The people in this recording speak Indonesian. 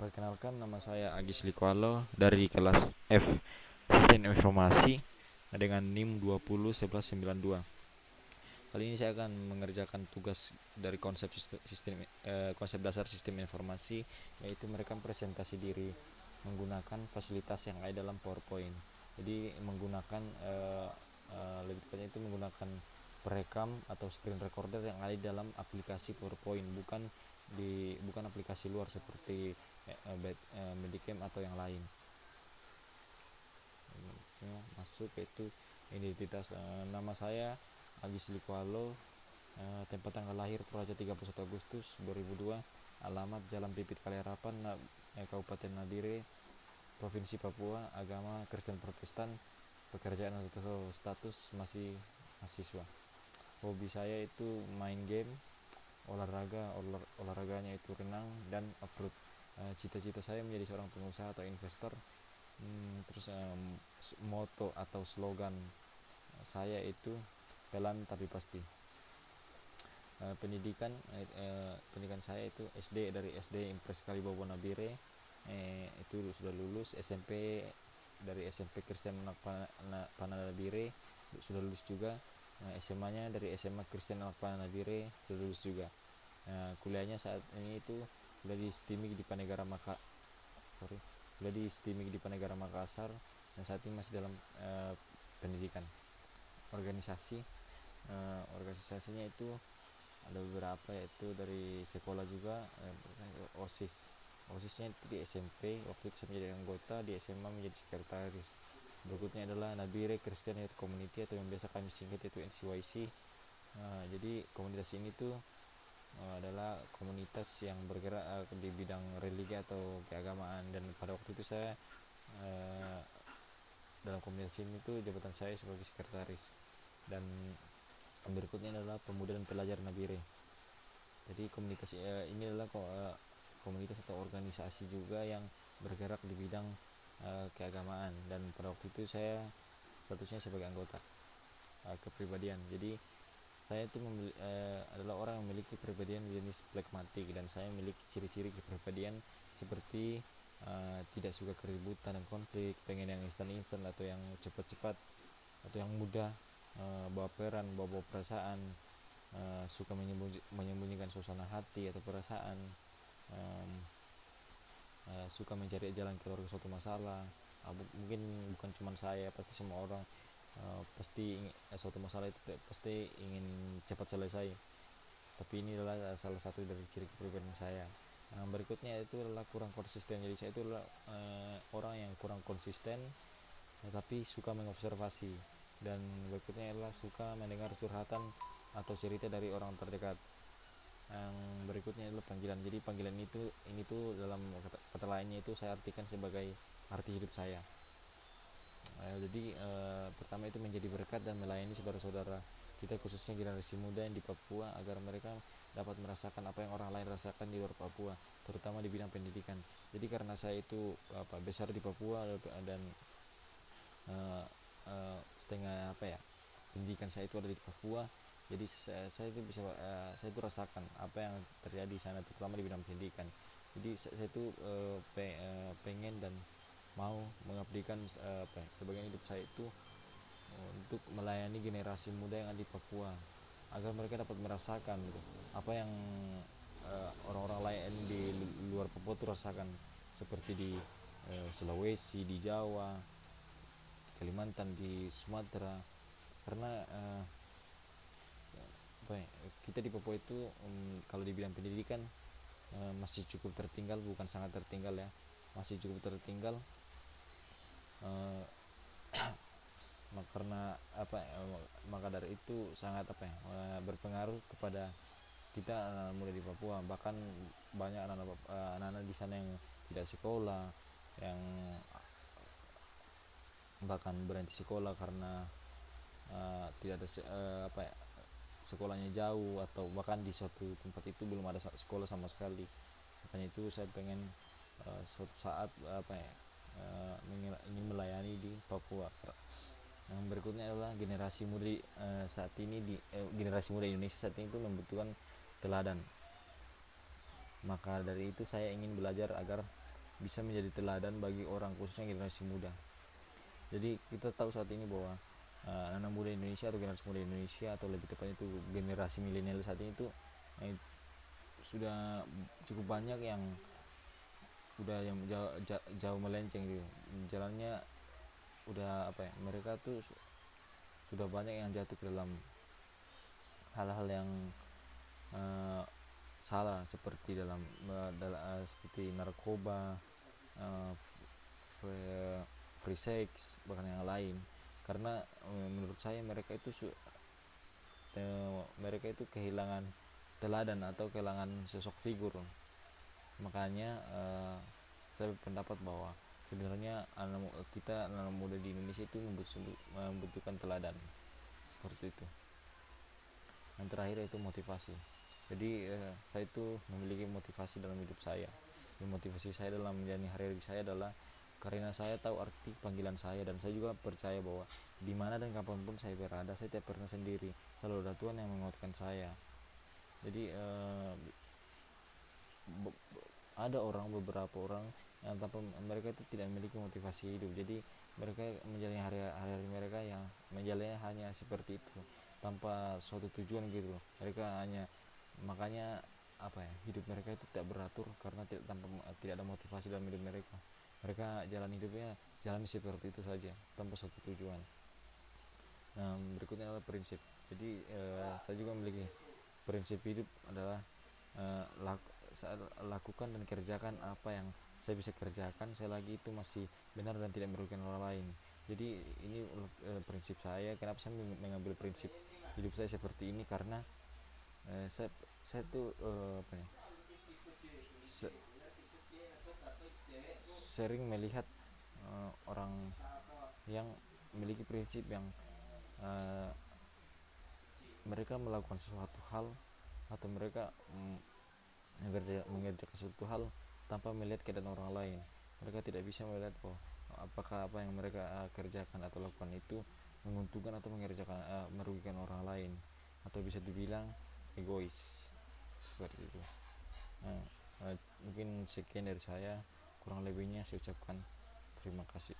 Perkenalkan, nama saya Agis Likualo dari kelas F Sistem Informasi dengan NIM 201192. Kali ini saya akan mengerjakan tugas dari konsep dasar sistem informasi, yaitu merekam presentasi diri menggunakan fasilitas yang ada dalam PowerPoint. Jadi menggunakan lebih tepatnya itu menggunakan perekam atau screen recorder yang ada dalam aplikasi PowerPoint, bukan aplikasi luar seperti Medicam atau yang lain. Masuk yaitu identitas, nama saya Agis Likualo, tempat tanggal lahir Praja 31 Agustus 2002, alamat Jalan Pipit Kaliharapan, Kabupaten Nabire, Provinsi Papua, agama Kristen Protestan, pekerjaan atau status masih mahasiswa. Hobi saya itu main game, olahraganya itu renang dan off-road. Cita-cita saya menjadi seorang pengusaha atau investor. Terus moto atau slogan saya itu pelan tapi pasti. Pendidikan saya itu SD, dari SD Impres Kalibobo Nabire, itu sudah lulus. SMP dari SMP Kristen Anak Panah Nabire sudah lulus juga. SMA-nya dari SMA Kristen Anak Panah Nabire sudah lulus juga. Kuliahnya saat ini itu kuliah di STIMIK di Panegara Makassar, dan saat ini masih dalam pendidikan. Organisasinya itu ada beberapa, yaitu dari sekolah juga. OSISnya itu di SMP, waktu itu saya menjadi anggota, di SMA menjadi sekretaris. Berikutnya adalah Nabire Christian Youth Community atau yang biasa kami singkat itu NCYC. Jadi komunitas ini tuh adalah komunitas yang bergerak di bidang religi atau keagamaan, dan pada waktu itu saya dalam komunitas ini tuh jabatan saya sebagai sekretaris. Dan berikutnya adalah pemuda dan pelajar Nabire. Jadi komunitas ini adalah komunitas atau organisasi juga yang bergerak di bidang keagamaan, dan pada waktu itu saya statusnya sebagai anggota kepribadian. Jadi saya itu adalah orang yang memiliki kepribadian jenis pragmatik, dan saya memiliki ciri-ciri kepribadian seperti tidak suka keributan dan konflik, pengen yang instan atau yang cepat-cepat atau yang mudah, baperan, bawa perasaan, suka menyembunyikan suasana hati atau perasaan, suka mencari jalan keluar dari suatu masalah. Mungkin bukan cuma saya, pasti semua orang pasti suatu masalah itu pasti ingin cepat selesai, tapi ini adalah salah satu dari ciri kepribadian saya. Berikutnya itu adalah kurang konsisten. Jadi saya itu adalah orang yang kurang konsisten, tetapi suka mengobservasi. Dan berikutnya adalah suka mendengar curhatan atau cerita dari orang terdekat. Yang berikutnya adalah panggilan. Jadi panggilan ini tuh dalam kata lainnya itu saya artikan sebagai arti hidup saya. Jadi pertama itu menjadi berkat dan melayani saudara-saudara kita, khususnya generasi muda yang di Papua, agar mereka dapat merasakan apa yang orang lain rasakan di luar Papua, terutama di bidang pendidikan. Jadi karena saya itu besar di Papua, dan setengah pendidikan saya itu ada di Papua, jadi saya itu bisa saya itu rasakan apa yang terjadi di sana, terutama di bidang pendidikan. Jadi saya itu pengen dan mau mengabdikan sebagian hidup saya itu untuk melayani generasi muda yang ada di Papua, agar mereka dapat merasakan gitu, apa yang orang-orang lain di luar Papua itu rasakan, seperti di Sulawesi, di Jawa, di Kalimantan, di Sumatera. Karena kita di Papua itu kalau di bidang pendidikan masih cukup tertinggal, bukan sangat tertinggal ya, masih cukup tertinggal. Karena maka dari itu sangat berpengaruh kepada kita anak muda di Papua. Bahkan banyak anak-anak di sana yang tidak sekolah, yang bahkan berhenti sekolah karena tidak ada sekolahnya jauh, atau bahkan di suatu tempat itu belum ada sekolah sama sekali. Makanya itu saya pengen suatu saat ingin melayani di Papua. Yang berikutnya adalah generasi muda saat ini generasi muda Indonesia saat ini itu membutuhkan teladan. Maka dari itu saya ingin belajar agar bisa menjadi teladan bagi orang khususnya generasi muda. Jadi kita tahu saat ini bahwa anak muda Indonesia atau generasi muda Indonesia atau lebih tepatnya itu generasi milenial saat ini itu eh, sudah cukup banyak yang udah yang jauh melenceng gitu jalannya, udah apa ya, mereka tuh sudah banyak yang jatuh ke dalam hal-hal yang uh, salah seperti seperti narkoba, uh, free sex, bahkan yang lain. Karena menurut saya mereka itu kehilangan teladan atau kehilangan sosok figur. Makanya saya berpendapat bahwa sebenarnya anak muda di Indonesia itu membutuhkan teladan seperti itu. Yang terakhir itu motivasi. Jadi saya itu memiliki motivasi dalam hidup saya. Dan motivasi saya dalam menjalani hari-hari saya adalah karena saya tahu arti panggilan saya, dan saya juga percaya bahwa di mana dan kapanpun saya berada, saya tidak pernah sendiri. Selalu ada Tuhan yang menguatkan saya. Jadi ada beberapa orang yang tanpa mereka itu tidak memiliki motivasi hidup. Jadi mereka menjalani hari-hari mereka yang menjalannya hanya seperti itu tanpa suatu tujuan gitu. Mereka hanya, makanya apa ya, hidup mereka itu tidak beratur karena tidak ada motivasi dalam hidup mereka. Mereka jalan hidupnya jalan seperti itu saja tanpa suatu tujuan. Nah, berikutnya adalah prinsip. Jadi saya juga memiliki prinsip hidup adalah eh, saya lakukan dan kerjakan apa yang saya bisa kerjakan selagi itu masih benar dan tidak merugikan orang lain. Jadi ini prinsip saya. Kenapa saya mengambil prinsip hidup saya seperti ini, karena saya tuh apa ya, sering melihat orang yang memiliki prinsip yang uh, mereka melakukan sesuatu hal atau mereka mengerjakan sesuatu hal tanpa melihat keadaan orang lain. Mereka tidak bisa melihat apakah apa yang mereka kerjakan atau lakukan itu menguntungkan atau merugikan orang lain, atau bisa dibilang egois seperti itu. Nah, mungkin sekian dari saya, kurang lebihnya saya ucapkan terima kasih.